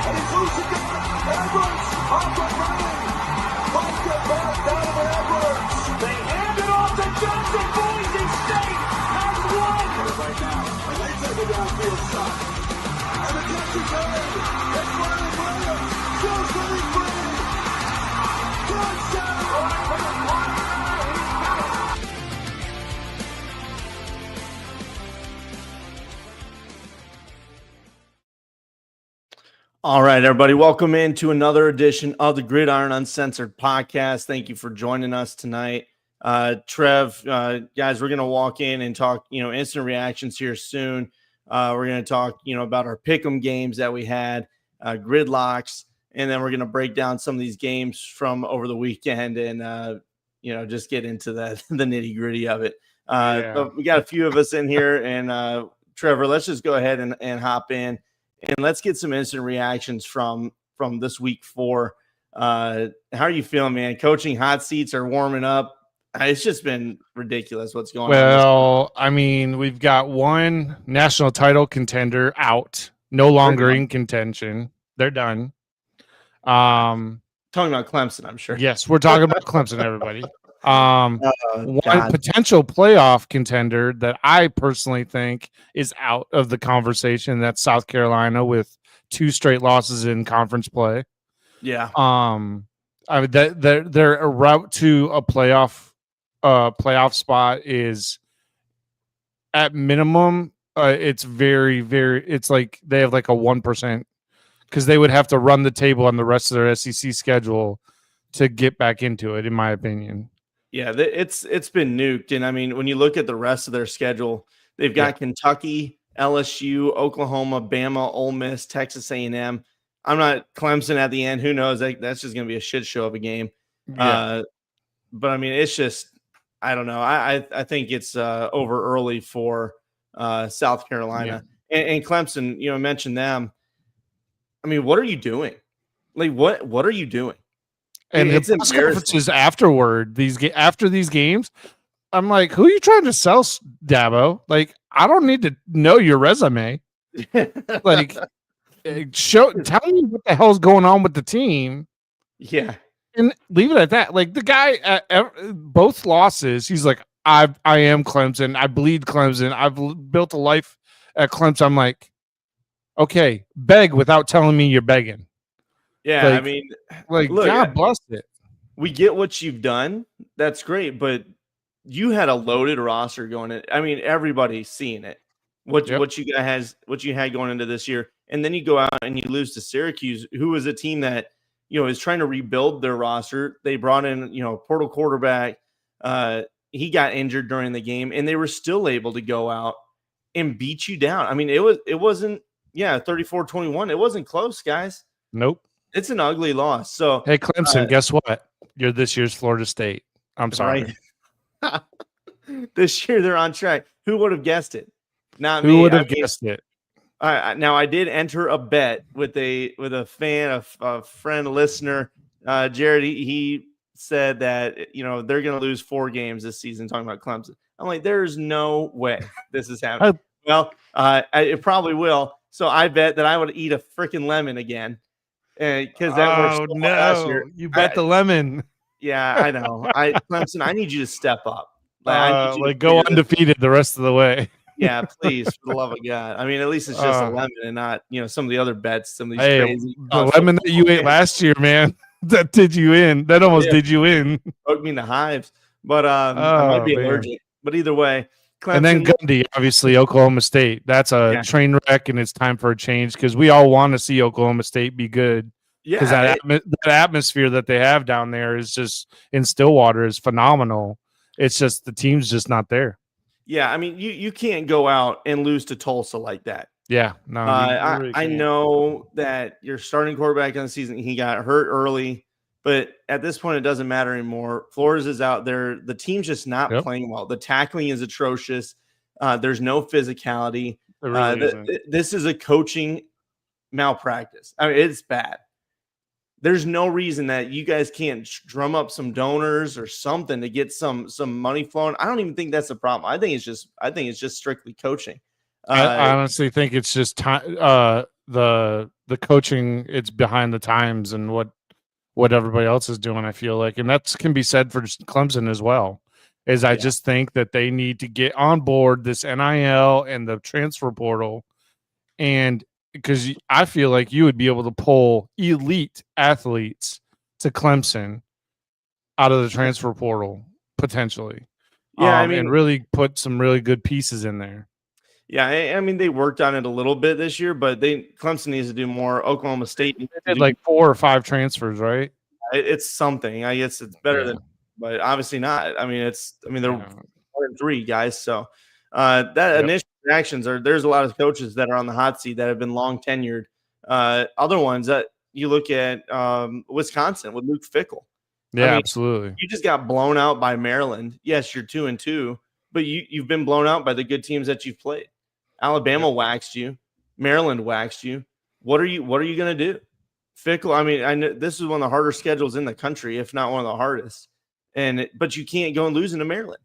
And he's loose again. Edwards off the ring. Bumped it back down to Edwards. They hand it off to Johnson. Boise State has won. Right now, and they take a downfield shot. And the catch is made. It's Riley Williams. Goes for the free. Touchdown. All right, everybody, welcome into another edition of the Gridiron Uncensored podcast. Thank you for joining us tonight. Trev, guys, we're going to walk in and talk, instant reactions here soon. We're going to talk, about our pick'em games that we had, gridlocks, and then we're going to break down some of these games from over the weekend and, just get into the nitty gritty of it. But we got a few of us in here, and Trevor, let's just go ahead and hop in. And let's get some instant reactions from this week 4. How are you feeling, man? Coaching hot seats are warming up. It's just been ridiculous what's going on. Well, I mean, we've got one national title contender out, no longer in contention. They're done. Talking about Clemson, I'm sure. Yes, we're talking about Clemson, everybody. One potential playoff contender that I personally think is out of the conversation. That's South Carolina with 2 straight losses in conference play. Yeah. I mean, they're a route to a playoff spot is at minimum. It's very, very. It's like they have like a 1% because they would have to run the table on the rest of their SEC schedule to get back into it, in my opinion. Yeah, it's been nuked. And I mean, when you look at the rest of their schedule, they've got Kentucky, LSU, Oklahoma, Bama, Ole Miss, Texas A&M. I'm not Clemson at the end. Who knows? That's just going to be a shit show of a game. Yeah. But I mean, it's just, I don't know. I think it's over early for South Carolina and Clemson. Mentioned them. I mean, what are you doing? Like, what are you doing? And it's the conferences afterward, after these games, I'm like, who are you trying to sell, Dabo? Like, I don't need to know your resume. Like, tell me what the hell's going on with the team. Yeah. And leave it at that. Like, the guy at both losses, he's like, I am Clemson. I bleed Clemson. I've built a life at Clemson. I'm like, okay, beg without telling me you're begging. Yeah, I mean, look, God bless it. We get what you've done. That's great, but you had a loaded roster going in. I mean, everybody's seeing it. What you had going into this year, and then you go out and you lose to Syracuse, who was a team that is trying to rebuild their roster. They brought in portal quarterback. He got injured during the game, and they were still able to go out and beat you down. I mean, it wasn't 34-21. It wasn't close, guys. Nope. It's an ugly loss. So, hey, Clemson, guess what? You're this year's Florida State. I'm sorry. Right. This year they're on track. Who would have guessed it? Not me. Who would have guessed it? Now I did enter a bet with a fan, a friend, a listener, Jared. He said that they're going to lose 4 games this season. Talking about Clemson, I'm like, there's no way this is happening. Well, it probably will. So I bet that I would eat a freaking lemon again. Because last year. You bet the lemon. Yeah, I know. Clemson, I need you to step up. Go undefeated the rest of the way. Yeah, please, for the love of God. I mean, at least it's just a lemon and not some of the other bets. Some of these crazy. The lemon that you ate last year, man, that did you in. That almost did you in. Broke me in the hives, but I might be allergic. But either way. Clemson. And then Gundy, obviously, Oklahoma State. That's a train wreck, and it's time for a change because we all want to see Oklahoma State be good. Yeah, because that atmosphere that they have down there is just in Stillwater is phenomenal. It's just the team's just not there. Yeah, I mean, you can't go out and lose to Tulsa like that. Yeah, no. I know that your starting quarterback on the season, he got hurt early. But at this point, it doesn't matter anymore. Flores is out there. The team's just not playing well. The tackling is atrocious. There's no physicality. This is a coaching malpractice. I mean, it's bad. There's no reason that you guys can't drum up some donors or something to get some money flowing. I don't even think that's a problem. I think it's just strictly coaching. I honestly think it's just time. the coaching, it's behind the times and what everybody else is doing, I feel like. And that can be said for Clemson as well. I just think that they need to get on board this NIL and the transfer portal. And because I feel like you would be able to pull elite athletes to Clemson out of the transfer portal potentially. Yeah, and really put some really good pieces in there. Yeah, I mean, they worked on it a little bit this year, but Clemson needs to do more. Oklahoma State did like 4 or 5 transfers, right? It's something. I guess it's better than, but obviously not. I mean, they're 1-3 guys. So initial reactions there's a lot of coaches that are on the hot seat that have been long tenured. Other ones that you look at, Wisconsin with Luke Fickell. Yeah, I mean, absolutely. You just got blown out by Maryland. Yes, you're 2-2, but you've been blown out by the good teams that you've played. Alabama waxed you. Maryland waxed you. What are you going to do? Fickell, I mean, I know this is one of the harder schedules in the country, if not one of the hardest. But you can't go and lose into Maryland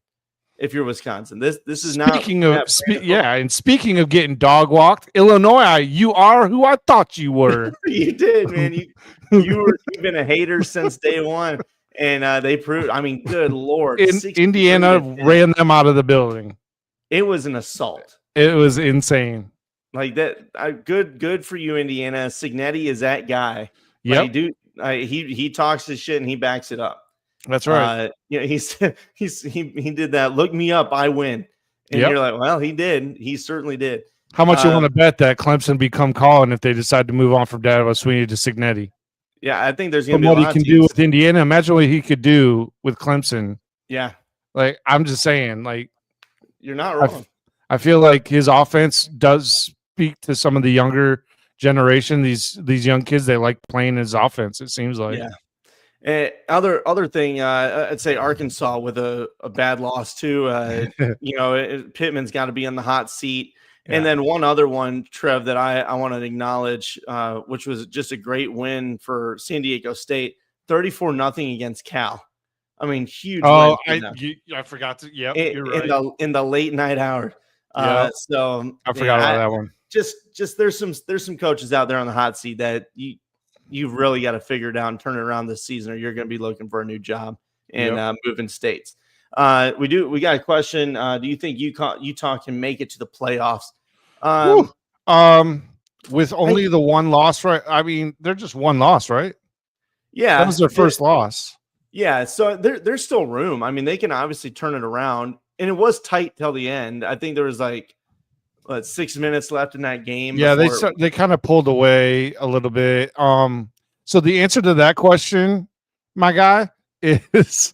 if you're Wisconsin. This is speaking and speaking of getting dog walked, Illinois, you are who I thought you were. You did, man. You've been a hater since day one, and they proved. I mean, good Lord, Indiana ran them out of the building. It was an assault. It was insane. Like that. Good for you, Indiana. Cignetti is that guy. Yeah, he talks his shit and he backs it up. That's right. He did that. Look me up, I win. And you're like, well, he did. He certainly did. How much you want to bet that Clemson become Colin if they decide to move on from Dabo Swinney to Cignetti? Yeah, I think there's going to be what he can do with Indiana. Imagine what he could do with Clemson. Yeah, like I'm just saying, like you're not wrong. I feel like his offense does speak to some of the younger generation. These young kids, they like playing his offense. It seems like. Yeah. Other thing, I'd say Arkansas with a bad loss too. Pittman's got to be on the hot seat. Yeah. And then one other one, Trev, that I want to acknowledge, which was just a great win for San Diego State, 34-0 against Cal. I mean, huge. Oh, I forgot to. Yeah, you're right. In the late night hour. So I forgot about that one. Just there's some coaches out there on the hot seat that you've really got to figure it out and turn it around this season, or you're going to be looking for a new job and moving states. We got a question. Do you think Utah can make it to the playoffs? With only the one loss, right? I mean, they're just one loss, right? Yeah, that was their first loss. Yeah, so there's still room. I mean, they can obviously turn it around, and it was tight till the end. I think there was 6 minutes left in that game. Yeah, they kind of pulled away a little bit. So the answer to that question, my guy, is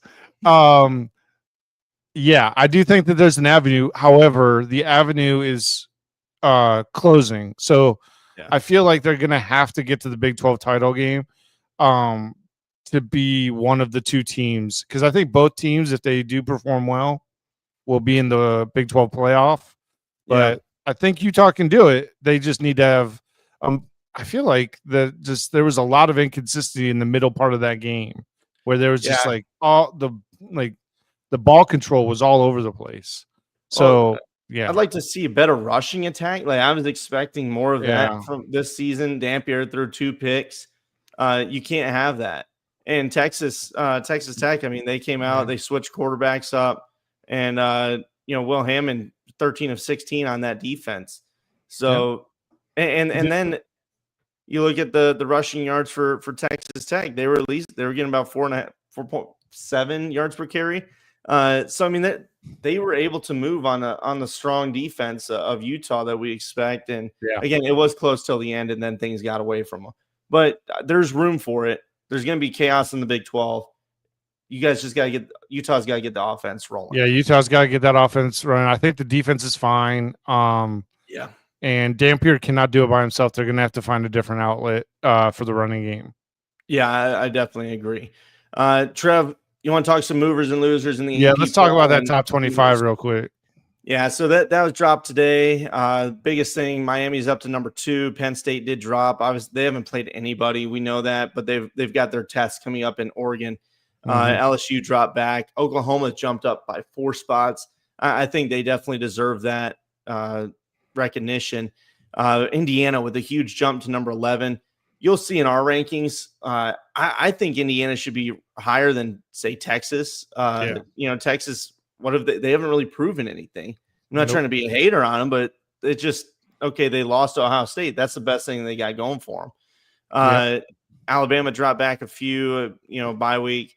yeah, I do think that there's an avenue. However, the avenue is closing. So I feel like they're gonna have to get to the Big 12 title game to be one of the two teams, because I think both teams, if they do perform well, will be in the Big 12 playoff. But I think Utah can do it. They just need to have I feel like there was a lot of inconsistency in the middle part of that game where there was just the ball control was all over the place. So I'd like to see a better rushing attack. Like I was expecting more of that from this season. Dampier threw 2 picks. You can't have that. And Texas Tech, I mean, they came out, they switched quarterbacks up, and Will Hammond 13 of 16 on that defense. So and then you look at the rushing yards for Texas Tech, they were getting about 4.7 yards per carry. So I mean they were able to move on the strong defense of Utah that we expect. And again, it was close till the end, and then things got away from them. But there's room for it. There's going to be chaos in the Big 12. You guys just got to Utah's got to get the offense rolling. Yeah, Utah's got to get that offense running. I think the defense is fine. And Dampier cannot do it by himself. They're going to have to find a different outlet for the running game. Yeah, I definitely agree. Trev, you want to talk some movers and losers in the AP? Let's talk about that top 25 real quick. Yeah, so that was dropped today. Biggest thing, Miami's up to number 2. Penn State did drop. Obviously, they haven't played anybody. We know that, but they've got their tests coming up in Oregon. LSU dropped back. Oklahoma jumped up by 4 spots. I think they definitely deserve that recognition. Indiana with a huge jump to number 11. You'll see in our rankings, I think Indiana should be higher than, say, Texas. Texas, what have they haven't really proven anything. I'm not trying to be a hater on them, but it just, okay, they lost to Ohio State. That's the best thing they got going for them. Alabama dropped back a few, bye week.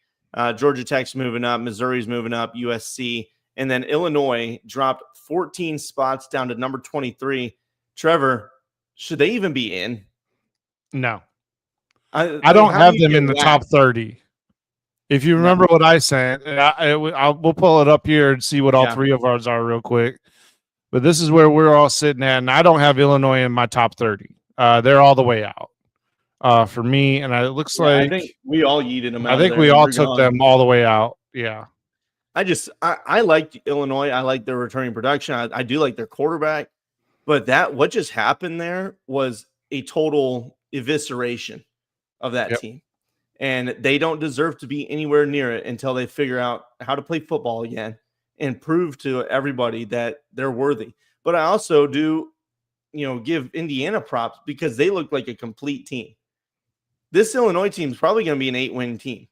Georgia Tech's moving up. Missouri's moving up. USC. And then Illinois dropped 14 spots down to number 23. Trevor, should they even be in? No. I don't have them in the top 30. If you remember what I said, we'll pull it up here and see what all three of ours are real quick. But this is where we're all sitting at, and I don't have Illinois in my top 30. They're all the way out for me, and it looks like I think we all yeeted them out. I think we all took them all the way out. Yeah. I liked Illinois. I like their returning production. I do like their quarterback. But what just happened there was a total evisceration of that team. And they don't deserve to be anywhere near it until they figure out how to play football again and prove to everybody that they're worthy. But I also do, give Indiana props because they look like a complete team. This Illinois team is probably going to be an 8-win team.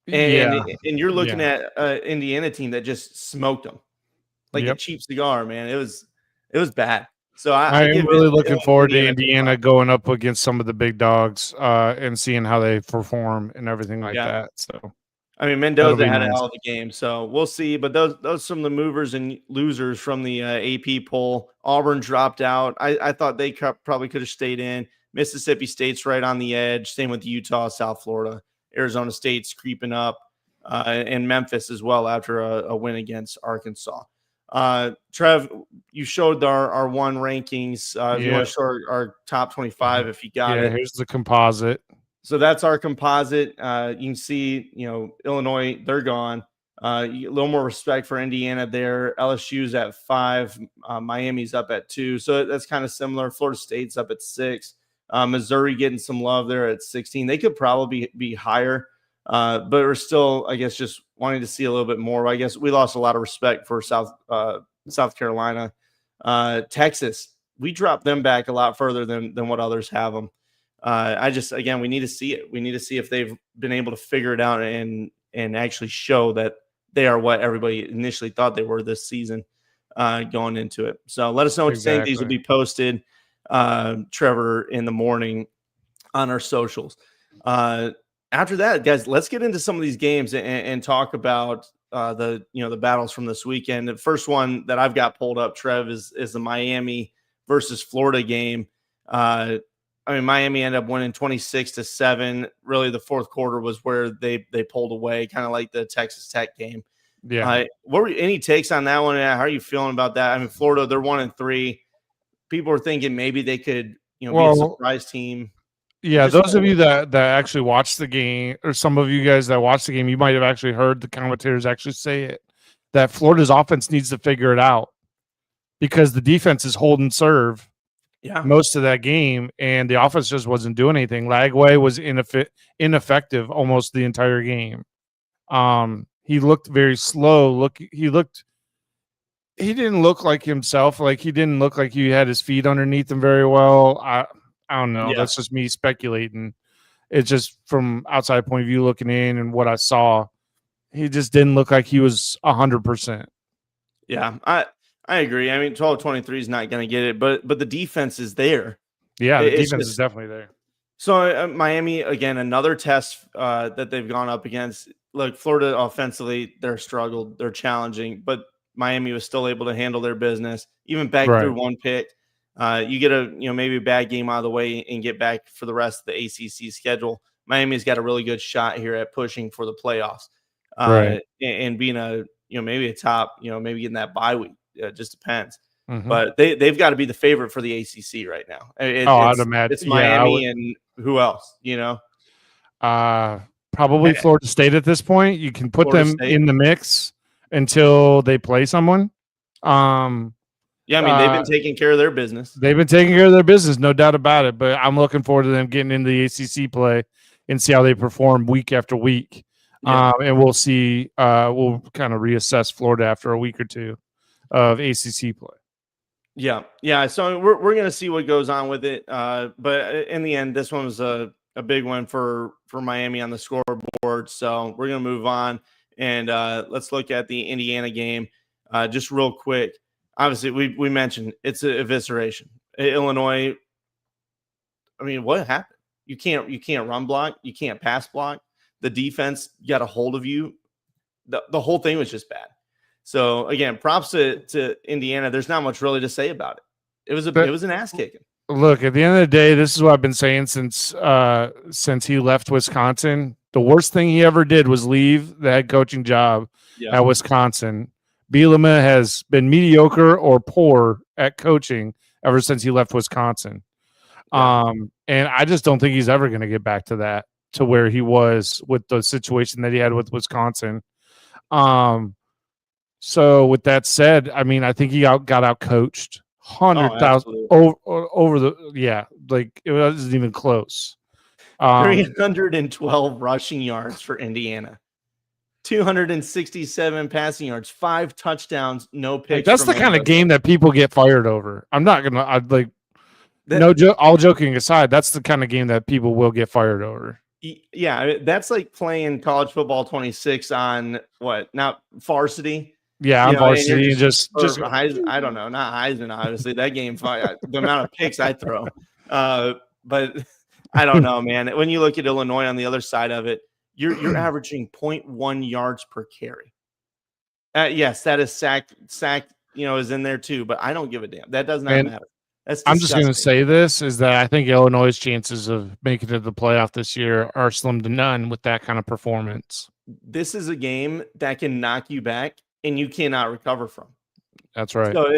And you're looking at an Indiana team that just smoked them like a cheap cigar, man. It was bad. So I am really looking forward to Indiana going up against some of the big dogs and seeing how they perform and everything like that. So, I mean, Mendoza had a hell of a game, so we'll see. But those some of the movers and losers from the AP poll. Auburn dropped out. I thought they probably could have stayed in. Mississippi State's right on the edge. Same with Utah, South Florida. Arizona State's creeping up, and Memphis as well after a win against Arkansas. Trev, you showed our one rankings. If you want to show our top 25, if you got it. Here's the composite. So that's our composite. You can see, Illinois, they're gone. A little more respect for Indiana there. LSU's at 5. Miami's up at 2. So that's kind of similar. Florida State's up at 6. Missouri getting some love there at 16. They could probably be higher, but we're still, I guess, just wanting to see a little bit more. I guess we lost a lot of respect for South Carolina. Texas, we dropped them back a lot further than what others have them. Again, we need to see it. We need to see if they've been able to figure it out and actually show that they are what everybody initially thought they were this season going into it. So let us know what you think. These will be posted, Trevor, in the morning on our socials. After that, guys, let's get into some of these games and talk about the battles from this weekend. The first one that I've got pulled up, Trev, is the Miami versus Florida game. Miami ended up winning 26-7. Really, the fourth quarter was where they pulled away, kind of like the Texas Tech game. Yeah. What were any takes on that one? How are you feeling about that? Florida, they're 1-3. People are thinking maybe they could, be a surprise team. Yeah, those of you that actually watched the game, or some of you guys that watched the game, you might have actually heard the commentators actually say it, that Florida's offense needs to figure it out because the defense is holding serve most of that game, and the offense just wasn't doing anything. Lagway was ineffective almost the entire game. He looked very slow. He didn't look like himself. Like, he didn't look like he had his feet underneath him very well. I don't know. Yeah. That's just me speculating. It's just from outside point of view looking in and what I saw. He just didn't look like he was 100%. Yeah, I agree. 12-23 is not going to get it, but the defense is there. Yeah, the defense is definitely there. So Miami, again, another test that they've gone up against. Look, Florida offensively, they're struggled. They're challenging, but Miami was still able to handle their business, even back through one pick. You get maybe a bad game out of the way and get back for the rest of the ACC schedule. Miami's got a really good shot here at pushing for the playoffs, and being maybe a top, maybe getting that bye week. It just depends. Mm-hmm. But they've got to be the favorite for the ACC right now. I'd imagine it's Miami and who else? Probably Florida State at this point. You can put them in the mix until they play someone. They've been taking care of their business. They've been taking care of their business, no doubt about it. But I'm looking forward to them getting into the ACC play and see how they perform week after week. Yeah. And we'll see. We'll kind of reassess Florida after a week or two of ACC play. Yeah. So we're gonna see what goes on with it. But in the end, this one was a big one for Miami on the scoreboard. So we're gonna move on and let's look at the Indiana game just real quick. Obviously, we mentioned it's an evisceration. Illinois. I mean, what happened? You can't run block. You can't pass block. The defense got a hold of you. The whole thing was just bad. So again, props to Indiana. There's not much really to say about it. It was an ass kicking. Look, at the end of the day, this is what I've been saying since he left Wisconsin. The worst thing he ever did was leave the head coaching job at Wisconsin. Bielema has been mediocre or poor at coaching ever since he left Wisconsin. And I just don't think he's ever going to get back to where he was with the situation that he had with Wisconsin. So with that said, I mean, I think he got out coached 100,000 over the like it wasn't even close. 312 rushing yards for Indiana, 267 passing yards, 5 touchdowns, no picks. Like, that's the kind of game that people get fired over. I'm not gonna. I'd like all joking aside, that's the kind of game that people will get fired over. Yeah, that's like playing college football 26 on what? Not varsity. Yeah, on varsity and just I don't know, not Heisman. Obviously, that game, the amount of picks I throw. But I don't know, man. When you look at Illinois on the other side of it, you're averaging 0.1 yards per carry. Yes, that is sack. Is in there too, but I don't give a damn. That does not matter. I'm just going to say this is that I think Illinois' chances of making it to the playoff this year are slim to none with that kind of performance. This is a game that can knock you back and you cannot recover from. That's right. So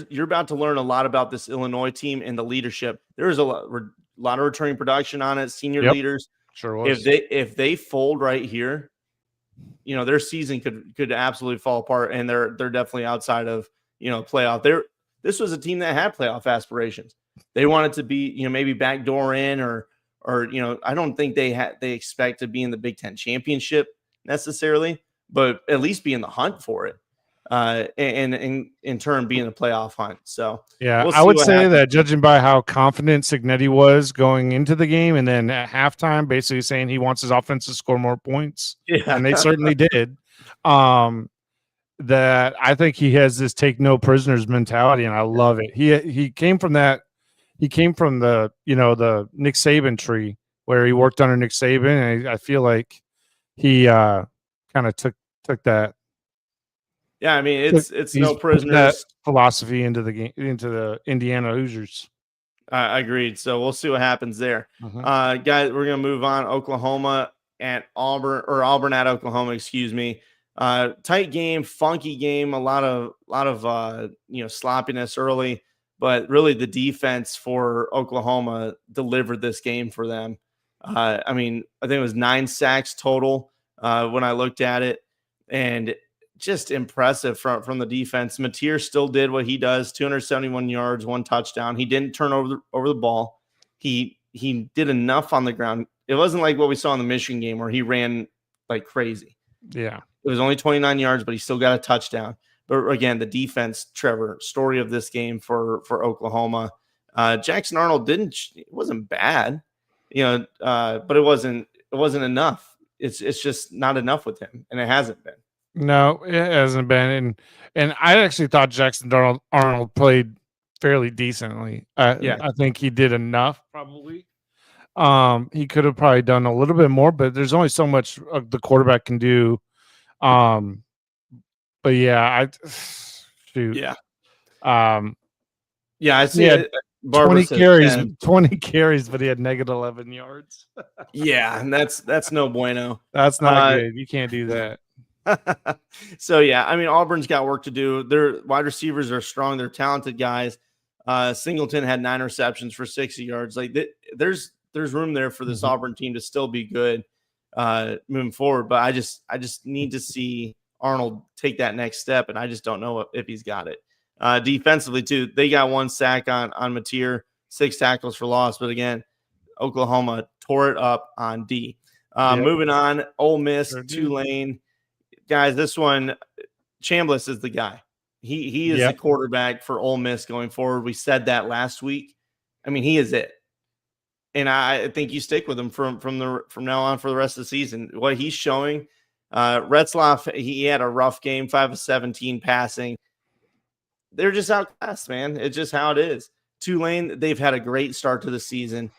you're about to learn a lot about this Illinois team and the leadership. There's a lot of returning production on it. Senior leaders. Sure was. If they fold right here, their season could absolutely fall apart, and they're definitely outside of playoff. This was a team that had playoff aspirations. They wanted to be, maybe backdoor in or I don't think they expect to be in the Big Ten championship necessarily, but at least be in the hunt for it. And in turn be in a playoff hunt. So yeah, I would say that judging by how confident Cignetti was going into the game, and then at halftime, basically saying he wants his offense to score more points, and they certainly did. That I think he has this take no prisoners mentality, and I love it. He came from that. He came from the the Nick Saban tree where he worked under Nick Saban, and I feel like he kind of took that. Yeah, I mean it's no prisoners that philosophy into the game, into the Indiana Hoosiers. Agreed. So we'll see what happens there. Guys, we're gonna move on. Oklahoma at Auburn, or Auburn at Oklahoma, excuse me. Tight game, funky game, a lot of sloppiness early, but really the defense for Oklahoma delivered this game for them. I mean, I think it was 9 sacks total when I looked at it, and just impressive from the defense. Mateer still did what he does: 271 yards, 1 touchdown. He didn't turn over the ball. He did enough on the ground. It wasn't like what we saw in the Michigan game where he ran like crazy. Yeah. It was only 29 yards, but he still got a touchdown. But again, the defense, Trevor, story of this game for Oklahoma. Jackson Arnold wasn't bad, but it wasn't enough. It's just not enough with him, and it hasn't been. No, it hasn't been. And I actually thought Jackson Arnold played fairly decently. I think he did enough, probably. He could have probably done a little bit more, but there's only so much the quarterback can do. But yeah, shoot. Yeah. I see 20 carries, but he had negative 11 yards. Yeah, and that's no bueno. That's not good. You can't do that. So yeah, I mean, Auburn's got work to do. Their wide receivers are strong. They're talented guys. Singleton had 9 receptions for 60 yards. Like there's room there for this Auburn team to still be good moving forward. But I just need to see Arnold take that next step, and I just don't know if he's got it. Defensively too, they got 1 sack on Mateer, 6 tackles for loss. But again, Oklahoma tore it up on D. Moving on, Ole Miss, Tulane. Guys, this one, Chambliss is the guy. He is the quarterback for Ole Miss going forward. We said that last week. I mean, he is it. And I think you stick with him from now on for the rest of the season. What he's showing, Retzlaff, he had a rough game, 5 of 17 passing. They're just outclassed, man. It's just how it is. Tulane, they've had a great start to the season.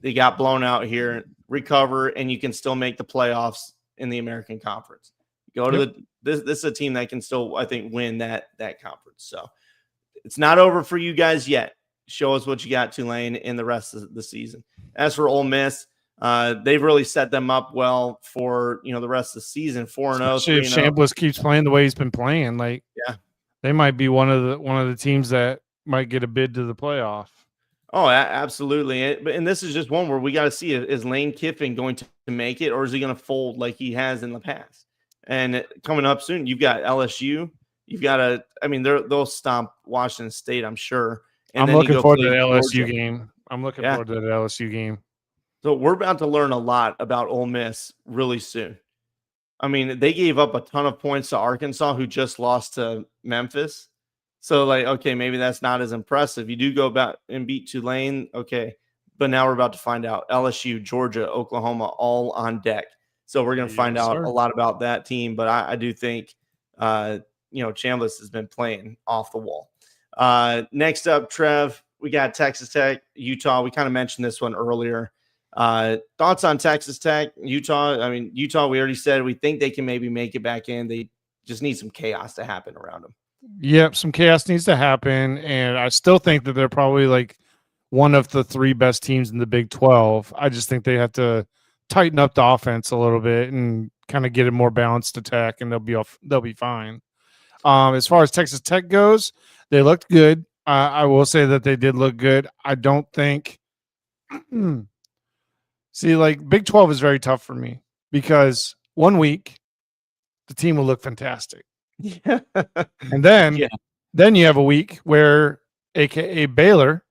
They got blown out here, recover, and you can still make the playoffs in the American Conference. Go to this is a team that can still, I think, win that conference. So it's not over for you guys yet. Show us what you got, Tulane, in the rest of the season. As for Ole Miss, they've really set them up well for the rest of the season. 4-0. If Chambliss keeps playing the way he's been playing, they might be one of the teams that might get a bid to the playoff. Oh, absolutely. And this is just one where we got to see, is Lane Kiffin going to make it, or is he going to fold like he has in the past? And coming up soon, you've got LSU. You've got they'll stomp Washington State, I'm sure. And I'm looking forward to the LSU game. I'm looking forward to the LSU game. So we're about to learn a lot about Ole Miss really soon. I mean, they gave up a ton of points to Arkansas, who just lost to Memphis. So, okay, maybe that's not as impressive. You do go back and beat Tulane, okay. But now we're about to find out. LSU, Georgia, Oklahoma, all on deck. So we're going to find out a lot about that team. But I do think, Chambliss has been playing off the wall. Next up, Trev, we got Texas Tech, Utah. We kind of mentioned this one earlier. Thoughts on Texas Tech, Utah? I mean, Utah, we already said we think they can maybe make it back in. They just need some chaos to happen around them. Yep, some chaos needs to happen. And I still think that they're probably one of the 3 best teams in the Big 12. I just think they have to tighten up the offense a little bit and kind of get a more balanced attack, and they'll be fine. As far as Texas Tech goes, they looked good. I will say that they did look good. I don't think Big 12 is very tough for me because 1 week the team will look fantastic. Yeah. And then you have a week where AKA Baylor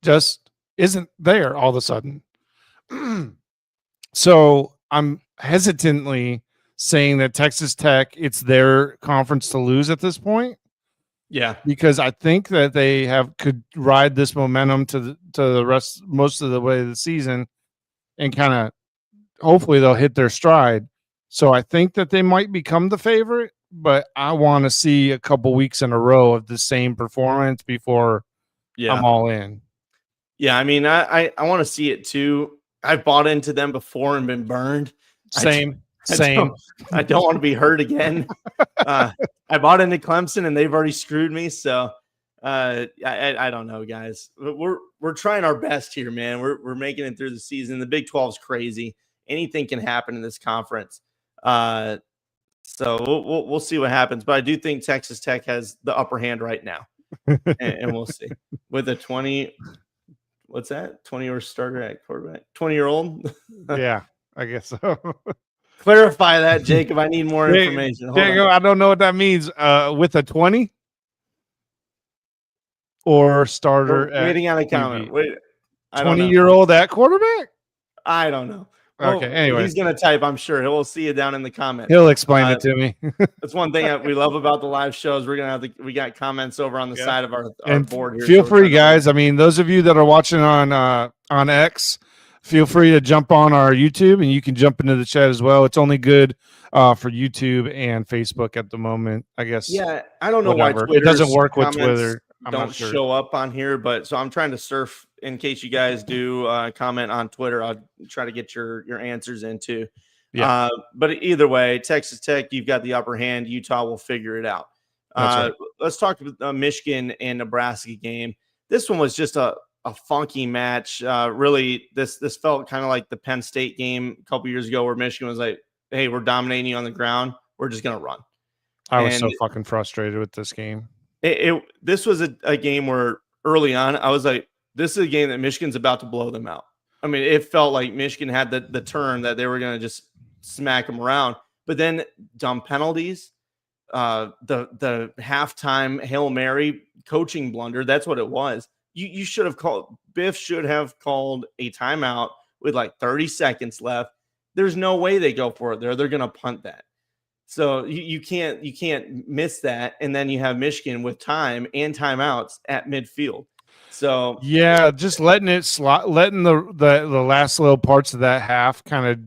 just isn't there all of a sudden. So I'm hesitantly saying that Texas Tech, it's their conference to lose at this point. Yeah, because I think that they could ride this momentum to the rest, most of the way of the season, and kind of hopefully they'll hit their stride. So I think that they might become the favorite, but I want to see a couple weeks in a row of the same performance before I'm all in. Yeah, I mean, I want to see it too. I've bought into them before and been burned. Same. I don't want to be hurt again. I bought into Clemson and they've already screwed me. So I don't know, guys. We're trying our best here, man. We're making it through the season. The Big 12 is crazy. Anything can happen in this conference. So we'll see what happens. But I do think Texas Tech has the upper hand right now, and we'll see with a 20-year starter at quarterback, 20-year-old. Yeah, I guess so. Clarify that, Jacob. I need more information. Jacob, I don't know what that means. With a 20 or starter. Waiting on a comment. Wait, 20-year-old at quarterback? I don't know. Okay, anyway. He's going to type, I'm sure. We'll see you down in the comments. He'll explain it to me. That's one thing that we love about the live shows. We're going to we got comments over on the side of our board here. Feel free, guys. I mean, those of you that are watching on X, feel free to jump on our YouTube, and you can jump into the chat as well. It's only good for YouTube and Facebook at the moment, I guess. Yeah, I don't know why it doesn't work with Twitter. Don't show up on here, but so I'm trying to surf in case you guys do comment on Twitter. I'll try to get your answers into. Yeah. But either way, Texas Tech, you've got the upper hand. Utah will figure it out. Right. Let's talk about the Michigan and Nebraska game. This one was just a funky match. Really, this felt kind of like the Penn State game a couple years ago where Michigan was like, hey, we're dominating you on the ground. We're just going to run. I was so fucking frustrated with this game. This was a game where early on I was like, this is a game that Michigan's about to blow them out. I mean, it felt like Michigan had the turn that they were going to just smack them around. But then dumb penalties, the halftime Hail Mary coaching blunder, that's what it was. You should have Biff should have called a timeout with like 30 seconds left. There's no way they go for it there. They're going to punt that. So you can't miss that. And then you have Michigan with time and timeouts at midfield. So yeah, just letting it slot, letting the last little parts of that half kind of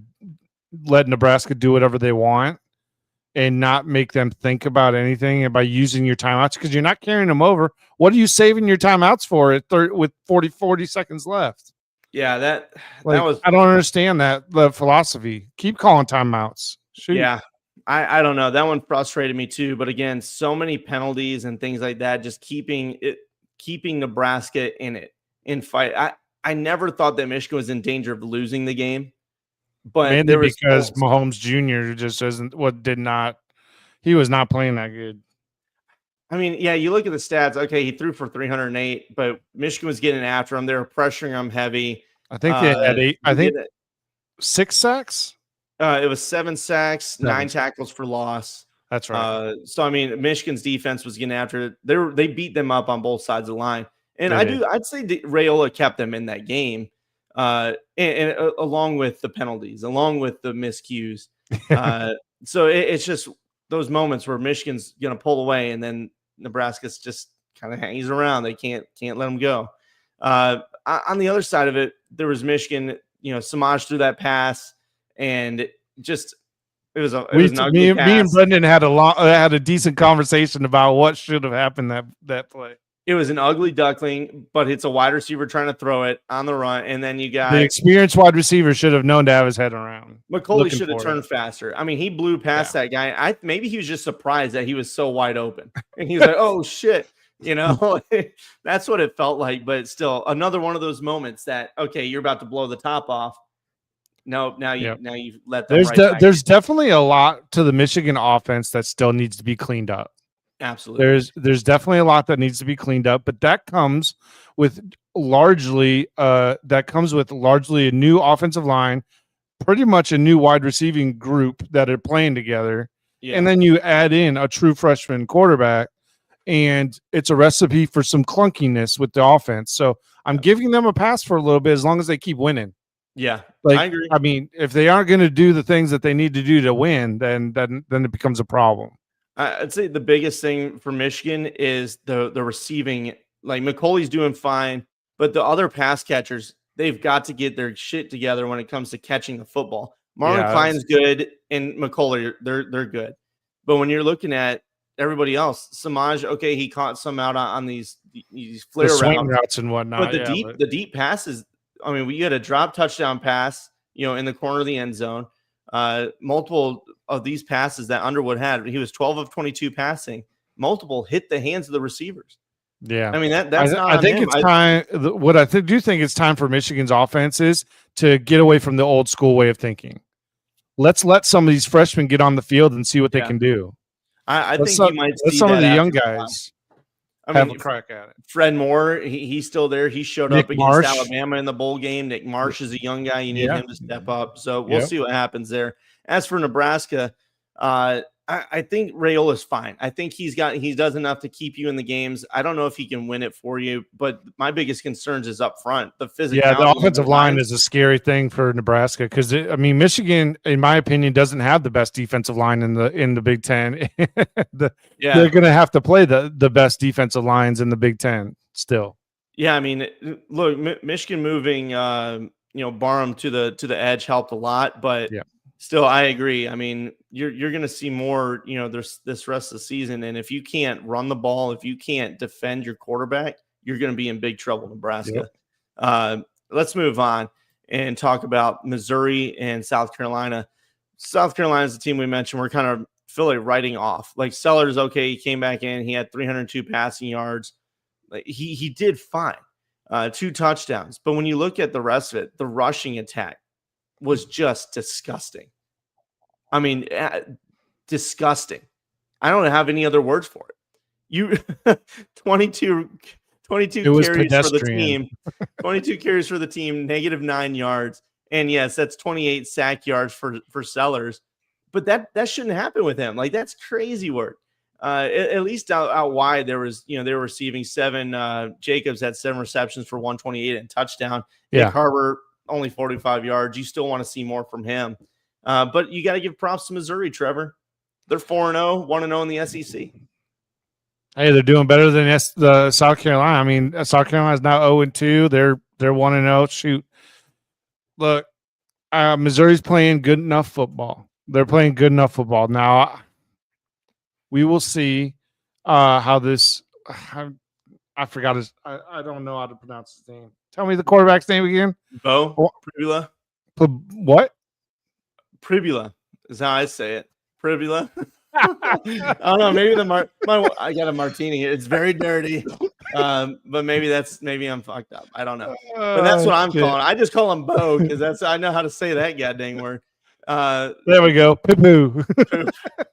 let Nebraska do whatever they want and not make them think about anything, and by using your timeouts, because you're not carrying them over. What are you saving your timeouts for with 40 seconds left? yeah, that Like, was, I don't understand the philosophy. Keep calling timeouts. Shoot. yeah. I don't know. That one frustrated me too. But again, so many penalties and things like that, just keeping Nebraska in fight. I never thought that Michigan was in danger of losing the game, but Mainly there was because Mahomes Jr. just he was not playing that good. I mean, yeah, you look at the stats. Okay, he threw for 308, but Michigan was getting after him. They were pressuring him heavy. I think they had 8. I think 6 sacks. It was 7 sacks, 9 tackles for loss. That's right. So I mean, Michigan's defense was getting after it. They beat them up on both sides of the line, and I'd say Raiola kept them in that game, and along with the penalties, along with the miscues. So it's just those moments where Michigan's going to pull away, and then Nebraska's just kind of hangs around. They can't let them go. On the other side of it, there was Michigan. Samaj threw that pass, and just it was an ugly pass. Me and Brendan had a decent conversation about what should have happened that play. It was an ugly duckling, but it's a wide receiver trying to throw it on the run, and then you got the experienced wide receiver should have known to have his head around. McCauley should have turned faster. I mean, he blew past that guy. Maybe he was just surprised that he was so wide open, and he was like, "Oh shit." That's what it felt like. But still, another one of those moments that, okay, you're about to blow the top off. No, now you let them. There's definitely a lot to the Michigan offense that still needs to be cleaned up. Absolutely. There's definitely a lot that needs to be cleaned up, but that comes with largely a new offensive line, pretty much a new wide receiving group that are playing together. Yeah. And then you add in a true freshman quarterback, and it's a recipe for some clunkiness with the offense. So I'm giving them a pass for a little bit as long as they keep winning. Yeah, I agree. I mean, if they aren't going to do the things that they need to do to win, then it becomes a problem. I'd say the biggest thing for Michigan is the receiving. Like, McCauley's doing fine, but the other pass catchers, they've got to get their shit together when it comes to catching the football. Marlon Klein's good, and McCauley, they're good. But when you're looking at everybody else, Samaj, okay, he caught some out on these flare routes and whatnot. But the deep passes, I mean, you had a drop touchdown pass, in the corner of the end zone. Multiple of these passes that Underwood had, he was 12 of 22 passing. Multiple hit the hands of the receivers. Yeah, I mean that's not. I think it's time. What I do think it's time for Michigan's offenses to get away from the old school way of thinking. Let's let some of these freshmen get on the field and see what they can do. I think you might see some of the young guys have a crack at it. Fred Moore, he's still there. He showed up against Alabama in the bowl game. Nick Marsh is a young guy. You need him to step up. So we'll see what happens there. As for Nebraska, I think Raiola's fine. I think he does enough to keep you in the games. I don't know if he can win it for you, but my biggest concerns is up front. The physicality. Yeah, the offensive line is a scary thing for Nebraska because Michigan, in my opinion, doesn't have the best defensive line in the Big Ten. They're going to have to play the best defensive lines in the Big Ten still. Yeah, I mean, look, Michigan moving, Barham to the edge helped a lot, but still, I agree. I mean, you're going to see more, this rest of the season. And if you can't run the ball, if you can't defend your quarterback, you're going to be in big trouble, Nebraska. Let's move on and talk about Missouri and South Carolina. South Carolina is the team we mentioned. We're kind of Philly writing off. Like, Sellers, okay, he came back in. He had 302 passing yards. Like, he did fine. 2 touchdowns. But when you look at the rest of it, the rushing attack was just disgusting. I mean, disgusting. I don't have any other words for it. You 22 carries for the team. 22 carries for the team, -9 yards. And yes, that's 28 sack yards for Sellers. But that shouldn't happen with him. Like, that's crazy work. At least out wide, there was, they were receiving 7. Jacobs had 7 receptions for 128 and touchdown. Nick Harbor, only 45 yards. You still want to see more from him. But you got to give props to Missouri, Trevor. They're 4-0, 1-0 in the SEC. Hey, they're doing better than the South Carolina. I mean, South Carolina is now 0-2. They're 1-0. Shoot, look, Missouri's playing good enough football. They're playing good enough football. Now, we will see how this. I forgot his. I don't know how to pronounce his name. Tell me the quarterback's name again. Bo Pribula. What? Pribula is how I say it. Pribula. I don't know. Maybe I got a martini. It's very dirty. But maybe I'm fucked up. I don't know. But that's what I'm calling. I just call him Bo because I know how to say that goddamn word. There we go. Poo.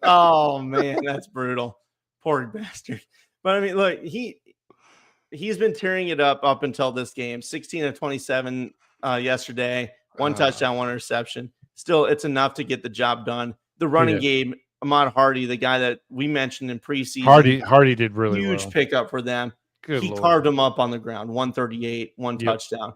Oh man, that's brutal. Poor bastard. But I mean, look, he's been tearing it up until this game. 16 of 27 yesterday. One touchdown, one interception. Still, it's enough to get the job done. The running game, Ahmad Hardy, the guy that we mentioned in preseason. Hardy did really huge pickup for them. Good he Lord. Carved him up on the ground. 138, one touchdown.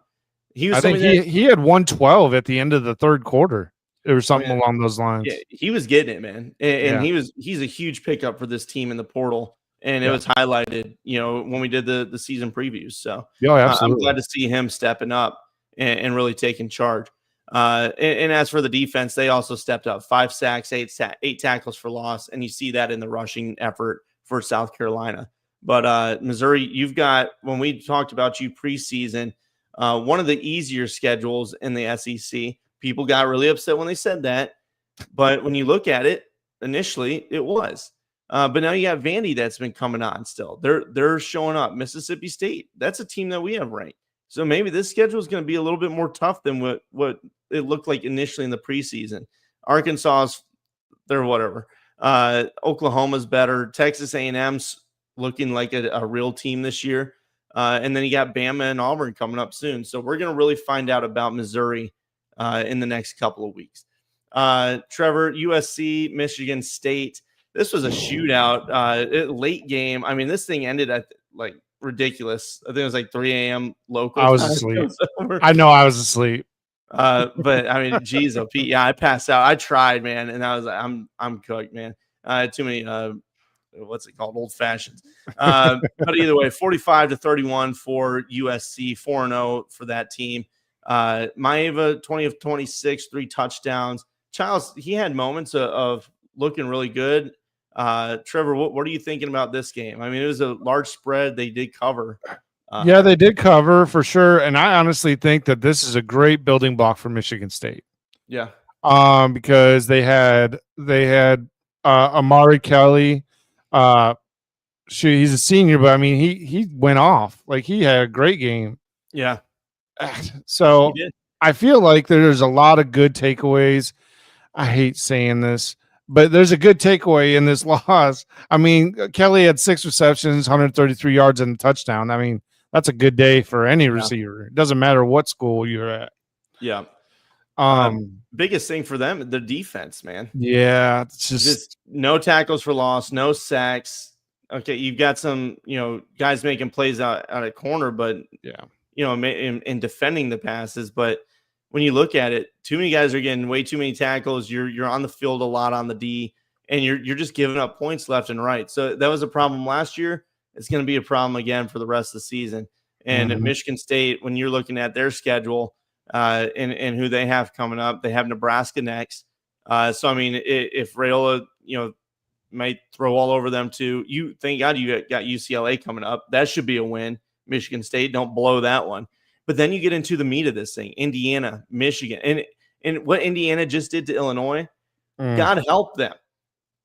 I think he had 112 at the end of the third quarter. It was something along those lines. Yeah, he was getting it, man. And he's a huge pickup for this team in the portal. And it was highlighted, when we did the season previews. So absolutely. I'm glad to see him stepping up and really taking charge. And as for the defense, they also stepped up. 5 sacks, 8 tackles for loss. And you see that in the rushing effort for South Carolina. But Missouri, you've got, when we talked about you preseason, one of the easier schedules in the SEC. People got really upset when they said that. But when you look at it, initially, it was. But now you got Vandy that's been coming on still. They're showing up. Mississippi State, that's a team that we have ranked. So maybe this schedule is going to be a little bit more tough than what it looked like initially in the preseason. Arkansas's, they're whatever. Oklahoma's better. Texas A&M's looking like a real team this year. And then you got Bama and Auburn coming up soon. So we're going to really find out about Missouri in the next couple of weeks. Trevor, USC, Michigan State. This was a shootout, late game. I mean, this thing ended at like ridiculous. I think it was like 3 a.m. local. I was asleep. I know I was asleep. But I mean, geez, Pete, yeah, I passed out. I tried, man, and I was like, I'm cooked, man. I had too many what's it called? Old fashions. But either way, 45-31 for USC, 4-0 for that team. Maeva, 20 of 26, 3 touchdowns. Childs, he had moments of looking really good. Trevor, what are you thinking about this game? I mean, it was a large spread. They did cover. Yeah, they did cover for sure. And I honestly think that this is a great building block for Michigan State. Yeah. Because they had Amari Kelly. He's a senior, but I mean, he went off. Like, he had a great game. Yeah. So I feel like there's a lot of good takeaways. I hate saying this, but there's a good takeaway in this loss. I mean, Kelly had 6 receptions, 133 yards, and a touchdown. I mean, that's a good day for any receiver. It doesn't matter what school you're at. Yeah. Biggest thing for them, the defense, man. Yeah. It's just no tackles for loss, no sacks. Okay, you've got some, guys making plays out of corner, but in defending the passes. But when you look at it, too many guys are getting way too many tackles. You're on the field a lot on the D, and you're just giving up points left and right. So that was a problem last year. It's going to be a problem again for the rest of the season. And at Michigan State, when you're looking at their schedule and who they have coming up, they have Nebraska next. So I mean, if Rayola, might throw all over them too. Thank God you got UCLA coming up. That should be a win. Michigan State, don't blow that one. But then you get into the meat of this thing: Indiana, Michigan, and what Indiana just did to Illinois. God help them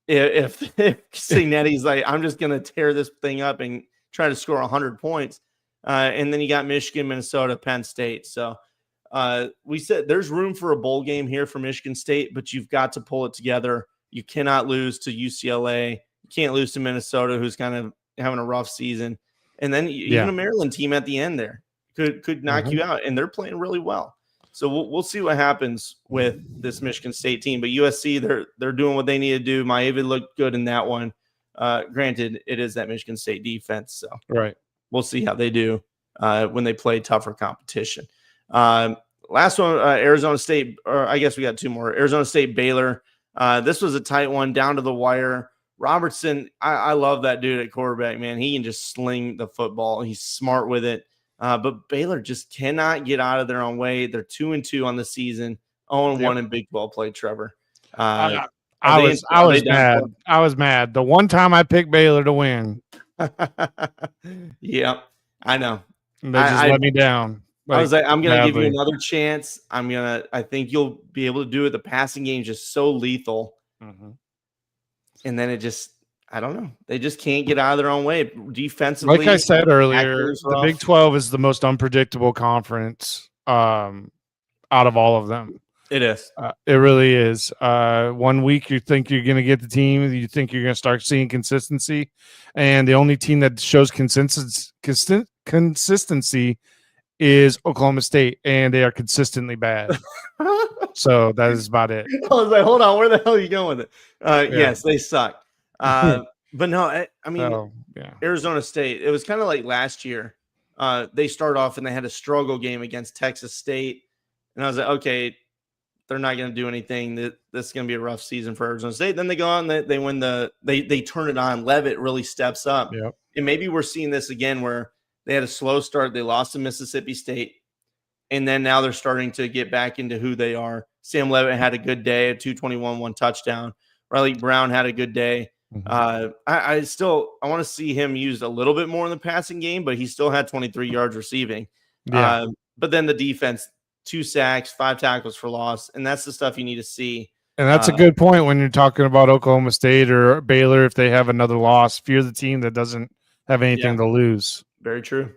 if Cignetti's like, I'm just going to tear this thing up and try to score 100 points. And then you got Michigan, Minnesota, Penn State. So we said there's room for a bowl game here for Michigan State, but you've got to pull it together. You cannot lose to UCLA. You can't lose to Minnesota, who's kind of having a rough season. And then even a Maryland team at the end there could knock you out, and they're playing really well. So we'll see what happens with this Michigan State team. But USC, they're doing what they need to do. Maeva looked good in that one. Granted, it is that Michigan State defense, so we'll see how they do when they play tougher competition. Last one, Arizona State, or I guess we got 2 more. Arizona State, Baylor. This was a tight one down to the wire. Robertson, I love that dude at quarterback, man. He can just sling the football. He's smart with it. But Baylor just cannot get out of their own way. They're 2-2 on the season, 0-1 in Big 12 play, Trevor. I Are was they done mad. I was mad. The one time I picked Baylor to win, Yeah, I know. they just let me down. I was like, I'm going to give you badly. another chance. I think you'll be able to do it. The passing game is just so lethal. Mm-hmm. And then I don't know. They just can't get out of their own way defensively. Like I said earlier, Actors the rough. Big 12 is the most unpredictable conference out of all of them. It is. It really is. 1 week you think you're going to get the team, you think you're going to start seeing consistency, and the only team that shows consistency is Oklahoma State, and they are consistently bad. So that is about it. I was like, hold on, where the hell are you going with it? Yes, they suck. But no, I mean, Arizona State, it was kind of like last year. They start off and they had a struggle game against Texas State. And I was like, okay, they're not going to do anything. This is going to be a rough season for Arizona State. Then they go on, they win they turn it on. Levitt really steps up. Yep. And maybe we're seeing this again where they had a slow start. They lost to Mississippi State. And then now they're starting to get back into who they are. Sam Levitt had a good day, a 221, 1 touchdown. Riley Brown had a good day. Mm-hmm. I want to see him used a little bit more in the passing game, but he still had 23 yards receiving. Yeah. But then the defense, 2 sacks, 5 tackles for loss, and that's the stuff you need to see. And that's a good point when you're talking about Oklahoma State or Baylor. If they have another loss, fear the team that doesn't have anything to lose. Very true.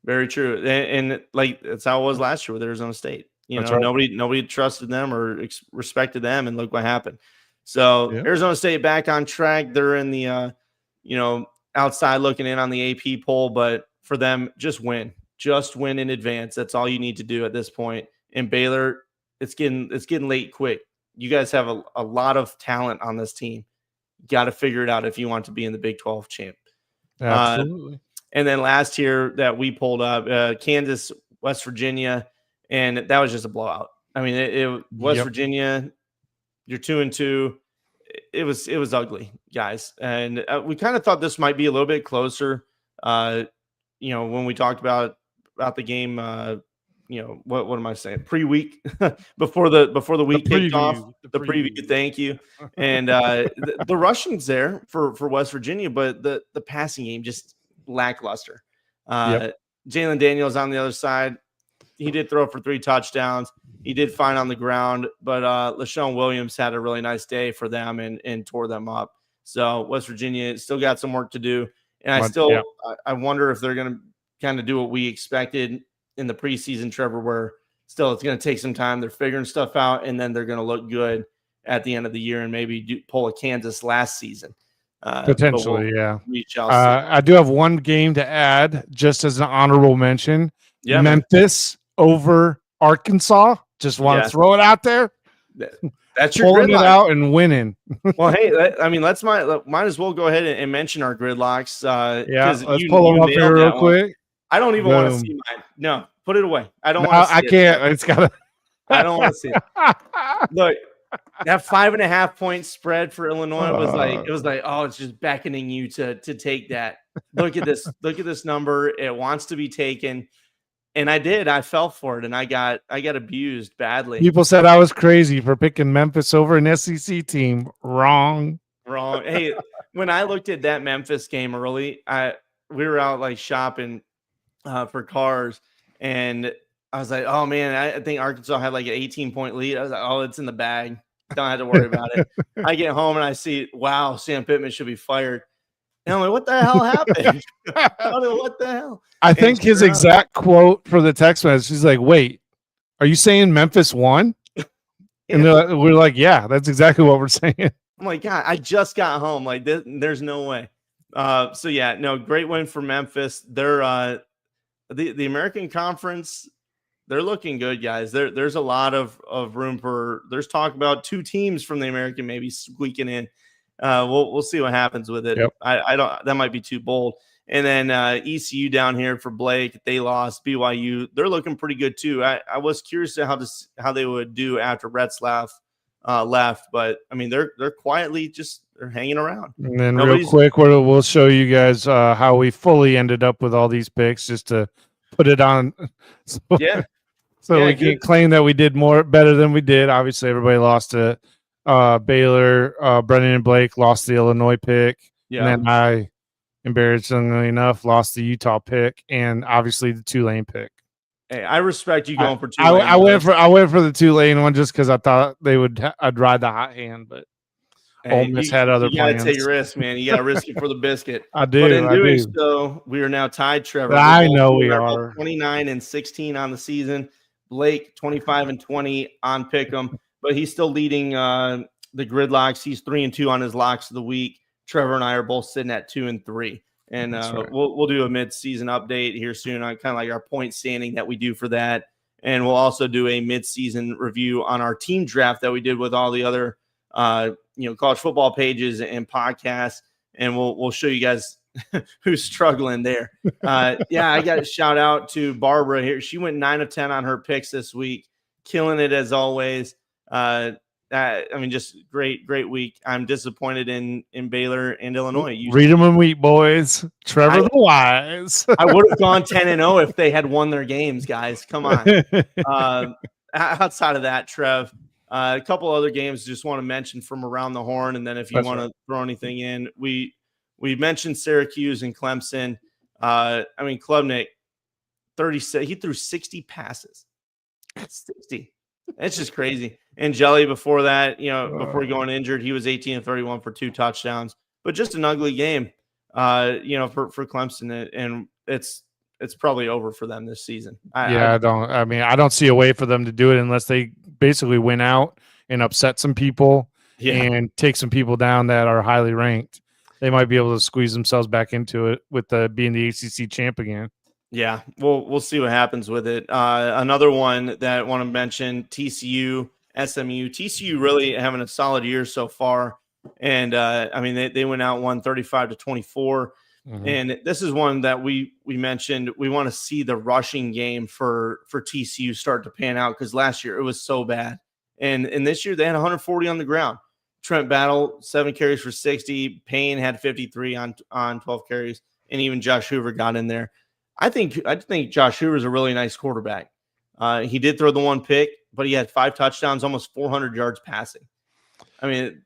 Very true. And like that's how it was last year with Arizona State. Right. Nobody trusted them or respected them, and look what happened. So Arizona State back on track. They're in the outside looking in on the AP poll, but for them, just win in advance. That's all you need to do at this point. And Baylor, it's getting late quick. You guys have a lot of talent on this team. You got to figure it out if you want to be in the Big 12 champ. Absolutely. And then last year that we pulled up, Kansas, West Virginia, and that was just a blowout. I mean, West Virginia, you're 2-2. It was ugly, guys. And we kind of thought this might be a little bit closer. When we talked about the game, what am I saying? Pre-week before the week kicked off. The preview. Thank you. And the rushing's there for West Virginia, but the passing game just lackluster. Jalen Daniels on the other side. He did throw for 3 touchdowns. He did fine on the ground, but LaShawn Williams had a really nice day for them and tore them up. So West Virginia still got some work to do. And I wonder if they're going to kind of do what we expected in the preseason, Trevor, where still it's going to take some time. They're figuring stuff out, and then they're going to look good at the end of the year and maybe pull a Kansas last season. Potentially, I do have one game to add, just as an honorable mention. Yeah, Memphis over Arkansas. Just want to throw it out there. That's your pulling gridlock. It out and winning. Well, hey, might as well go ahead and mention our gridlocks. Let's pull them up here real quick. I don't even want to see mine. No, put it away. I don't want to see it. I can't. It's got to. I don't want to see it. Look, that 5.5 point spread for Illinois was like, oh, it's just beckoning you to take that. Look at this. Look at this number. It wants to be taken. And I did. I fell for it, and I got abused badly. People said I was crazy for picking Memphis over an SEC team. Wrong. Hey, when I looked at that Memphis game early, we were out like shopping for cars, and I was like, oh man, I think Arkansas had like an 18-point lead. I was like, oh, it's in the bag. Don't have to worry about it. I get home and I see, wow, Sam Pittman should be fired. And I'm like, what the hell happened? What the hell? I think his exact quote for the text message, he's like, wait, are you saying Memphis won? And we're like, yeah, that's exactly what we're saying. I'm like, God, I just got home. Like, there's no way. Great win for Memphis. They're the American Conference. They're looking good, guys. There's a lot of room for. There's talk about 2 teams from the American maybe squeaking in. We'll see what happens with it. Yep. I don't. That might be too bold. And then ECU down here for Blake. They lost. BYU. They're looking pretty good too. I was curious to how they would do after Retzlaff left, but I mean they're quietly they're hanging around. And then Nobody's real quick, we'll show you guys how we fully ended up with all these picks, just to put it on. So, yeah. so Yeah, we good. can't claim that we did better than we did. Obviously, everybody lost to Baylor. Brennan and Blake lost the Illinois pick, Yeah. and then I, embarrassingly enough, lost the Utah pick, and obviously the Tulane pick. Hey, I respect you going for Tulane. I went for the Tulane one just because I thought I'd ride the hot hand, but Ole Miss had other plans. You gotta take a risk, man. You gotta risk it for the biscuit. I do. But in doing do. so, we are now tied, Trevor. I know we are 29-16 on the season. Blake 25-20 on Pick'em, but he's still leading the Gridlocks. He's 3-2 on his locks of the week. Trevor and I are both sitting at 2-3. And right. we'll do a mid-season update here soon on kind of like our point standing that we do for that. And we'll also do a mid-season review on our team draft that we did with all the other college football pages and podcasts. And we'll show you guys who's struggling there. I got a shout out to Barbara here. She went 9 of 10 on her picks this week, killing it as always. Just great week. I'm disappointed in Baylor and Illinois. Read them and weep, boys. Trevor the Wise. I would have gone 10-0 if they had won their games, guys. Come on. Outside of that, Trev, a couple other games just want to mention from around the horn, and then if you want to throw anything in, we mentioned Syracuse and Clemson. Klubnik, 36. He threw 60 passes. 60. It's just crazy. And Jelly before that, before going injured, he was 18-31 for 2 touchdowns. But just an ugly game, for Clemson, and it's probably over for them this season. I don't see a way for them to do it unless they basically win out and upset some people and take some people down that are highly ranked. They might be able to squeeze themselves back into it with being the ACC champ again. Yeah, we'll see what happens with it. Another one that I want to mention, TCU, SMU. TCU really having a solid year so far. And, they went out 35-24. Mm-hmm. And this is one that we mentioned. We want to see the rushing game for TCU start to pan out because last year it was so bad. And this year they had 140 on the ground. Trent Battle, 7 carries for 60. Payne had 53 on 12 carries. And even Josh Hoover got in there. I think Josh Hoover is a really nice quarterback. He did throw the 1 pick, but he had 5 touchdowns, almost 400 yards passing. TCU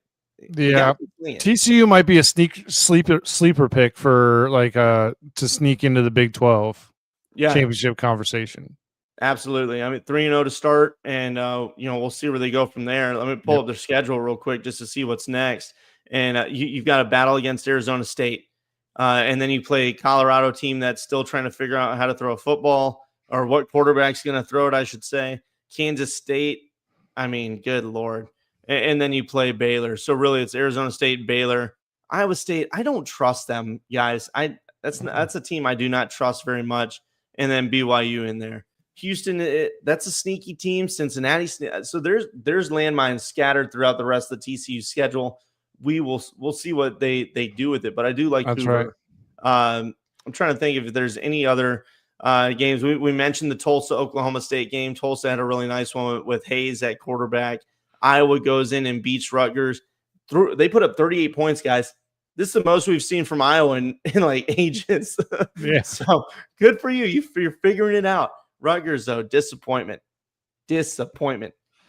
might be a sleeper pick for to sneak into the Big 12 championship conversation. Absolutely. 3-0 to start, and we'll see where they go from there. Let me pull up their schedule real quick just to see what's next. And you've got a battle against Arizona State. And then you play a Colorado team that's still trying to figure out how to throw a football or what quarterback's going to throw it, I should say. Kansas State, good Lord. And then you play Baylor. So really it's Arizona State, Baylor. Iowa State, I don't trust them, guys. That's a team I do not trust very much. And then BYU in there. Houston, that's a sneaky team. Cincinnati. So there's landmines scattered throughout the rest of the TCU schedule. We'll see what they do with it, but I do like that's Hoover. Right. I'm trying to think if there's any other games. We mentioned the Tulsa Oklahoma State game. Tulsa had a really nice one with Hayes at quarterback. Iowa goes in and beats Rutgers. They put up 38 points, guys. This is the most we've seen from Iowa in ages. Yeah. So good for you. You're figuring it out. Rutgers, though, disappointment.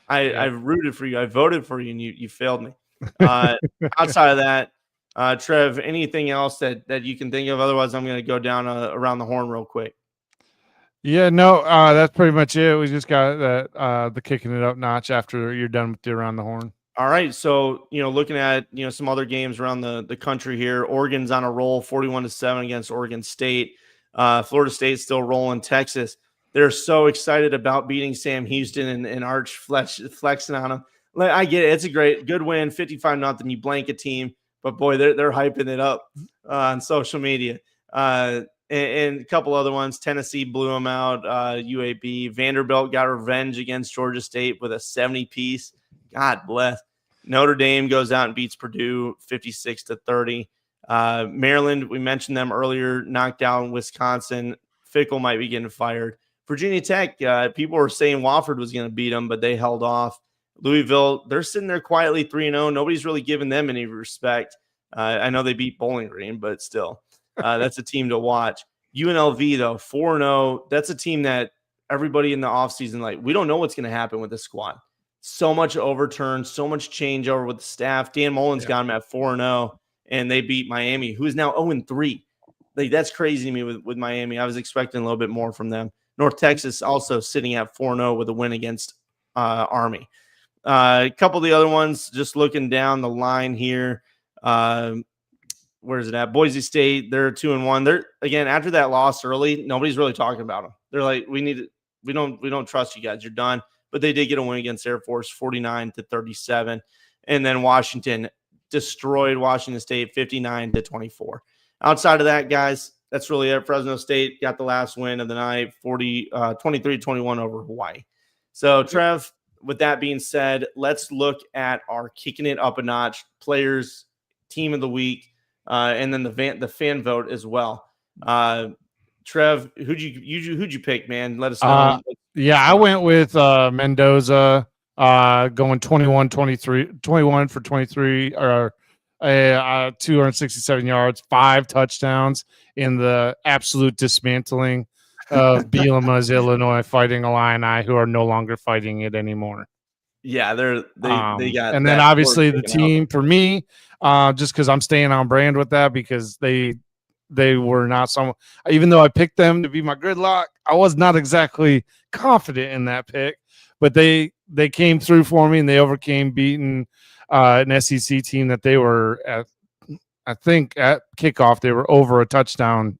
I've rooted for you. I voted for you, and you failed me. Outside of that, Trev, anything else that you can think of? Otherwise, I'm going to go down around the horn real quick. Yeah, no, that's pretty much it. We just got the kicking it up notch after you're done with the around the horn. All right, so looking at some other games around the country here. Oregon's on a roll, 41-7 against Oregon State. Florida State's still rolling. Texas, they're so excited about beating Sam Houston and Arch flexing on them. I get it. It's a good win, 55-0. You blank a team, but boy, they're hyping it up on social media. And a couple other ones. Tennessee blew them out. UAB. Vanderbilt got revenge against Georgia State with a 70-piece. God bless. Notre Dame goes out and beats Purdue 56-30. Maryland, we mentioned them earlier, knocked down Wisconsin. Fickle might be getting fired. Virginia Tech, people were saying Wofford was going to beat them, but they held off. Louisville, they're sitting there quietly 3-0. Nobody's really giving them any respect. I know they beat Bowling Green, but still, that's a team to watch. UNLV, though, 4-0. That's a team that everybody in the offseason, like, we don't know what's going to happen with this squad. So much overturn, so much changeover with the staff. Dan Mullen's got them at 4-0, and they beat Miami, who is now 0-3. Like, that's crazy to me with Miami. I was expecting a little bit more from them. North Texas also sitting at 4-0 with a win against Army. A couple of the other ones, just looking down the line here. Where is it at? Boise State, they're 2-1. They're, again, after that loss early, nobody's really talking about them. They're like, we don't trust you guys. You're done. But they did get a win against Air Force, 49-37. And then Washington destroyed Washington State, 59-24. Outside of that, guys, that's really it. Fresno State got the last win of the night, 23-21 over Hawaii. So, Trev, with that being said, let's look at our kicking it up a notch players, team of the week, and then the fan vote as well. Trev, who'd you pick, man? Let us know. I went with Mendoza, going 21 for 23, or 267 yards, 5 touchdowns in the absolute dismantling of Bielema's Illinois Fighting Illini, who are no longer fighting it anymore. Yeah, they got, and then obviously the team for me, just because I'm staying on brand with that, because they were not someone, even though I picked them to be my gridlock, I was not exactly confident in that pick, but they came through for me, and they overcame beating an SEC team that they were at. I think at kickoff they were over a touchdown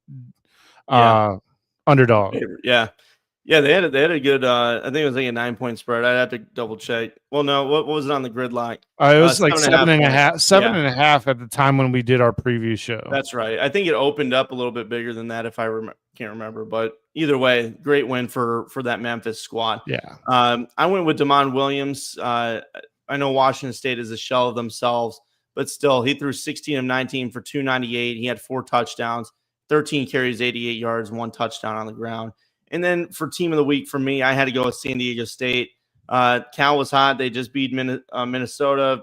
underdog. Yeah, they had a good. I think it was like a 9-point spread. I'd have to double check. Well, no, what was it on the gridlock? It was like 7.5 at the time when we did our preview show. That's right. I think it opened up a little bit bigger than that, if I can't remember. But either way, great win for that Memphis squad. Yeah. I went with Damon Williams. I know Washington State is a shell of themselves, but still, he threw 16 of 19 for 298. He had 4 touchdowns, 13 carries, 88 yards, 1 touchdown on the ground. And then for team of the week for me, I had to go with San Diego State. Cal was hot. They just beat Minnesota.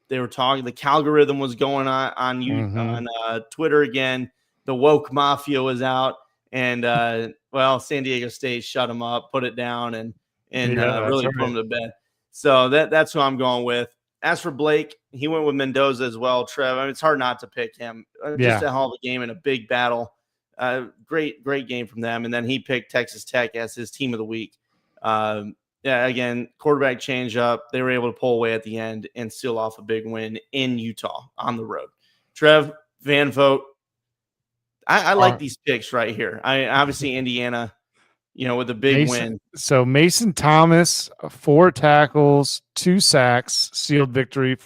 They were talking. The Calgorithm was going on Twitter again. The woke mafia was out, and San Diego State shut them up, put it down, and really put them to bed. So that's who I'm going with. As for Blake, he went with Mendoza as well. Trev, I mean, it's hard not to pick him. Just a hell of a game in a big battle. Great game from them. And then he picked Texas Tech as his team of the week. Again, quarterback change up. They were able to pull away at the end and seal off a big win in Utah on the road. Trev, fan vote. I like these picks right here. Obviously Indiana, with a big win. So Mason Thomas, 4 tackles, 2 sacks, sealed victory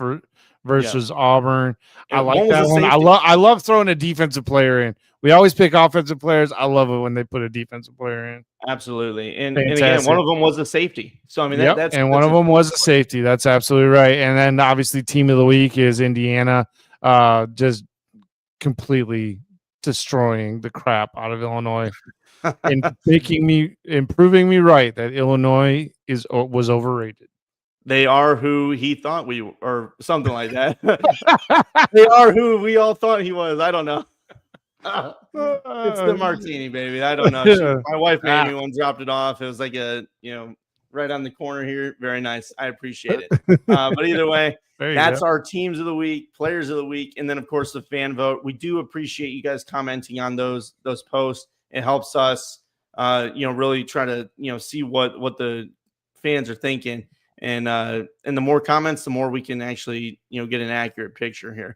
versus Auburn. I like that one. I love throwing a defensive player in. We always pick offensive players. I love it when they put a defensive player in. Absolutely. And again, one of them was a safety. So, I mean, that's one of them was a safety. That's absolutely right. And then obviously team of the week is Indiana, just completely destroying the crap out of Illinois and proving me right that Illinois was overrated. They are who he thought we were, or something like that. They are who we all thought he was. I don't know. It's the martini, baby. I don't know. My wife made me one, dropped it off. It was like right on the corner here. Very nice. I appreciate it. But either way, that's our teams of the week, players of the week, and then of course the fan vote. We do appreciate you guys commenting on those posts. It helps us, really try to see what the fans are thinking. And the more comments, the more we can actually, get an accurate picture here.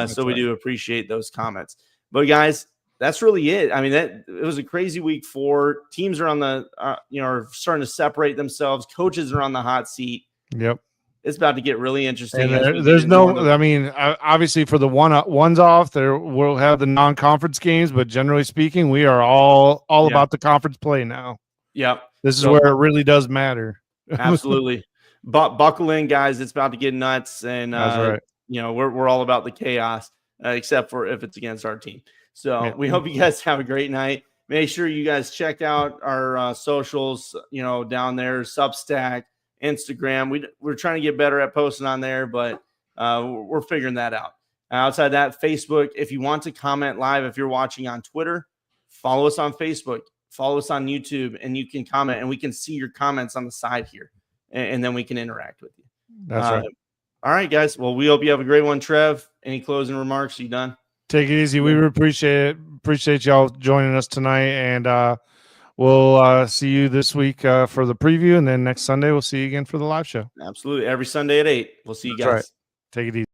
So we do appreciate those comments. But guys, that's really it. I mean, it was a crazy week 4. Teams are on the, are starting to separate themselves. Coaches are on the hot seat. Yep. It's about to get really interesting. There's obviously for the ones off there, we'll have the non-conference games, but generally speaking, we are all about the conference play now. Yep. This is where it really does matter. Absolutely. But buckle in, guys. It's about to get nuts. And, that's right. We're all about the chaos, except for if it's against our team. So we hope you guys have a great night. Make sure you guys check out our socials, down there, Substack, Instagram. We're trying to get better at posting on there, but we're figuring that out. Outside that, Facebook, if you want to comment live, if you're watching on Twitter, follow us on Facebook, follow us on YouTube, and you can comment, and we can see your comments on the side here, and then we can interact with you. That's right. All right, guys. Well, we hope you have a great one. Trev, any closing remarks? You done? Take it easy. We appreciate y'all joining us tonight, and we'll see you this week for the preview, and then next Sunday we'll see you again for the live show. Absolutely. Every Sunday at 8. We'll see you guys. Right. Take it easy.